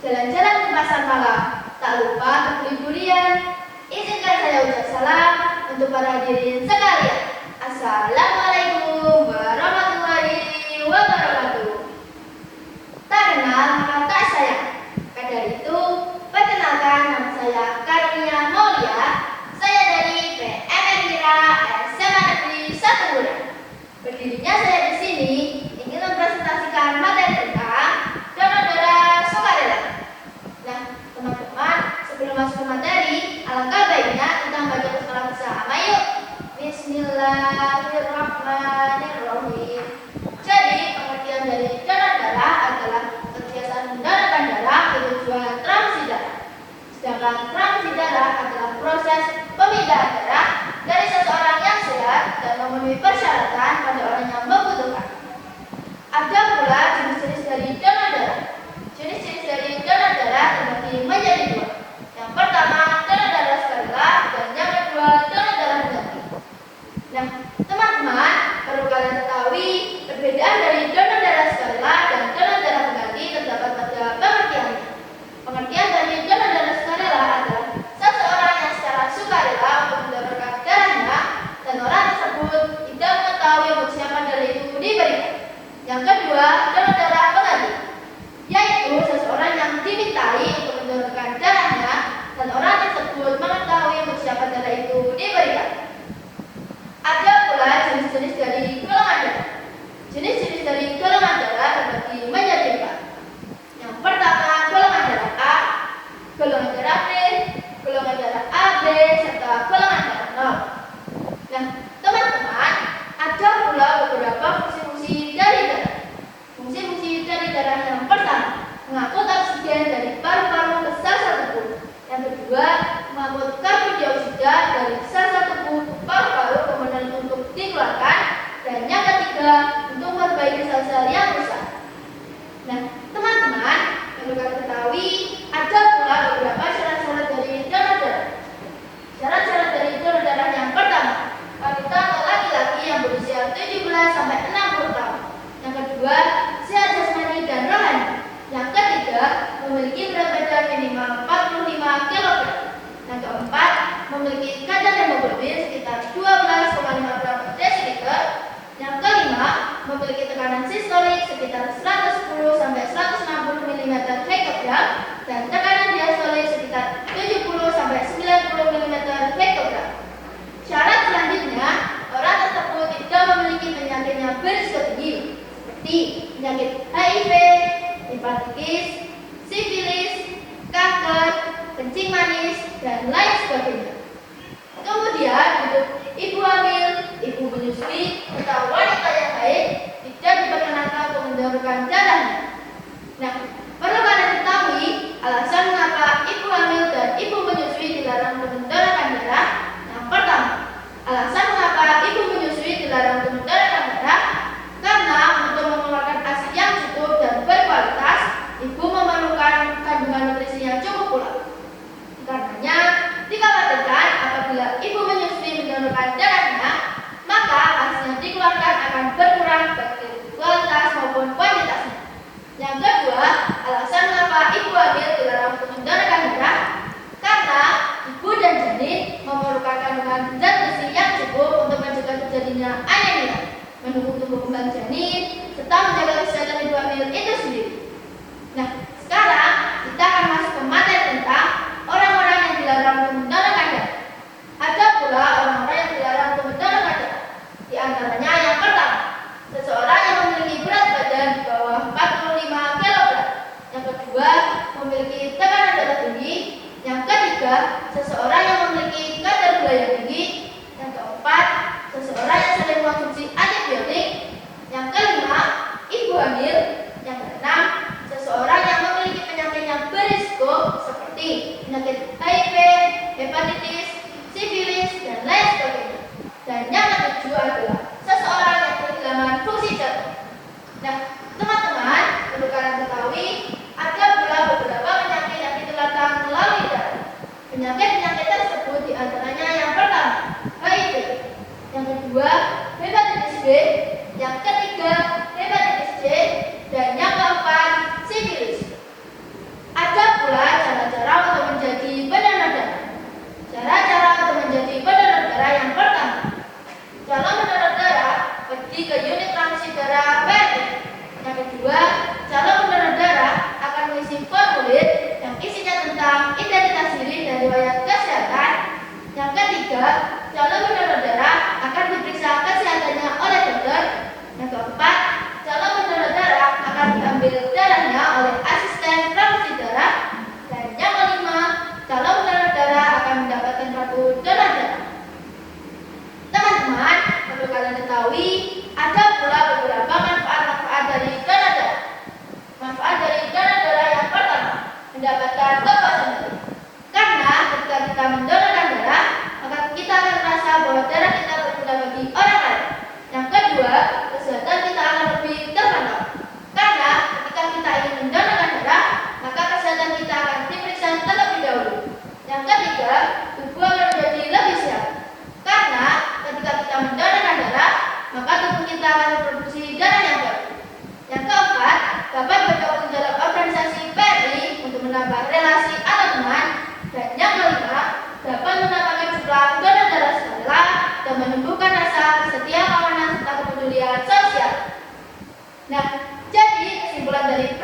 jalan-jalan ke pasar malam, tak lupa berbeli durian. Izinkan saya ucap salam untuk para hadirin sekalian. Assalamualaikum warahmatullahi wabarakatuh. Tak kenal maka tak sayang. Maka dari itu, perkenalkan nama saya Karunia Maulia. Saya dari PMN Mira SMA Negeri 1 Buran. Berdirinya saya di sini ingin mempresentasikan materi tentang donor darah sukarela. Nah, teman-teman, sebelum masuk ke materi, alangkah baiknya kita baca basmalah bersama yuk. Bismillahirrahmanirrahim. Jadi, pengertian dari donor darah adalah kegiatan mendonorkan darah bertujuan transfusi darah. Sedangkan transfusi darah adalah proses pemindahan darah dari seseorang yang sehat dan memenuhi persyaratan pada orang yang membutuhkan. Ada pula jenis-jenis dari donor darah. Jenis-jenis dari donor darah terbagi menjadi dua. Yang pertama, donor darah sukarela, dan yang kedua, donor darah pengganti. Nah, teman-teman, perlu kalian ketahui perbedaan dari donor darah sukarela dan donor darah pengganti terdapat pada pengertiannya. Pengertian dari donor darah sukarela adalah seseorang yang secara sukarela untuk mendonorkan darahnya dan orang tersebut tidak mengetahui untuk siapa darah itu diberikan. Yang kedua, donor darah pengganti, yaitu seseorang yang dimintai untuk mendonorkan darahnya dan orang tersebut mengetahui untuk siapa darah itu diberikan. Ada pula jenis-jenis dari golongan darah. Jenis-jenis dari golongan darah terbagi menjadi empat. Yang pertama, golongan darah A, golongan darah B, golongan darah AB, serta golongan darah nol. Nah, teman-teman, ada pula beberapa fungsi-fungsi dari darah. Fungsi-fungsi dari darah yang pertama, mengangkut oksigen dari paru-paru ke sel-sel tubuh. Yang kedua, mengangkut karbon dioksida dari sel-sel tubuh ke paru-paru kemudian untuk dikeluarkan. Dan yang ketiga, untuk memperbaiki sel-sel yang rusak. Nah, teman-teman, perlu kalian ketahui ada pula beberapa syarat-syarat dari donor darah. Syarat-syarat dari donor darah yang pertama, wanita atau laki-laki yang berusia 17 sampai 60 tahun. Yang kedua, sehat jasmani dan rohani. Yang ketiga, memiliki berat badan minimal 45 kg. Yang keempat, memiliki kadar hemoglobin sekitar 12,5 gram per desiliter. Yang kelima, memiliki tekanan sistolik sekitar 110 sampai 160 mm hektogram dan tekanan diastolik sekitar 70 sampai 90 mm hektogram. Syarat selanjutnya, orang tersebut tidak memiliki penyakit yang berisiko tinggi seperti penyakit HIV, hepatitis, sifilis, kanker, kencing manis, dan lain sebagainya. Kemudian untuk ibu hamil, ibu menyusui, atau wanita yang haid tidak diperkenankan untuk mendonorkan darahnya. Nah, perlu kalian ketahui alasan mengapa ibu hamil dan ibu menyusui dilarang untuk mendonorkan darah. Yang pertama, alasan mengapa ibu menyusui dilarang untuk mendonorkan darah karena untuk mengeluarkan ASI yang cukup dan berkualitas, ibu memerlukan kandungan nutrisi yang cukup pula. Karenanya, dikhawatirkan apabila ibu menyusui mendonorkan darahnya, maka ASI yang dikeluarkan akan berkurang baik kualitas maupun kuantitasnya. Yang kedua, alasan mengapa ibu hamil dilarang untuk mendonorkan darah karena ibu dan janin memerlukan kandungan zat besi yang cukup untuk mencegah terjadinya anemia, mendukung tumbuh kembang janin, serta menjaga kesehatan ibu hamil itu sendiri. Nah, sekarang kita akan masuk ke materi tentang orang-orang yang dilarang untuk mendonorkan darah. Ada pula orang-orang yang dilarang untuk mendonorkan darah. Di antaranya yang pertama, seseorang yang memiliki berat badan di bawah 45 kg. Yang kedua, memiliki tekanan darah tinggi. Yang ketiga, seseorang yang memiliki kadar gula yang tinggi. Yang keempat, seseorang yang sering mengonsumsi antibiotik. Yang kelima, ibu hamil. Yang keenam, seseorang yang memiliki penyakit yang berisiko seperti penyakit HIV, hepatitis, sifilis, dan lain sebagainya. Dan yang ketujuh adalah seseorang yang kehilangan fungsi jantung. Nah, teman-teman, perlu kalian ketahui ada pula beberapa penyakit yang ditularkan melalui darah. Penyakit-penyakit tersebut diantaranya yang pertama, HIV. Yang kedua, hepatitis B. Yang ketiga, hepatitis C. Dan yang keempat, sifilis. Ada Nah, jadi kesimpulan dari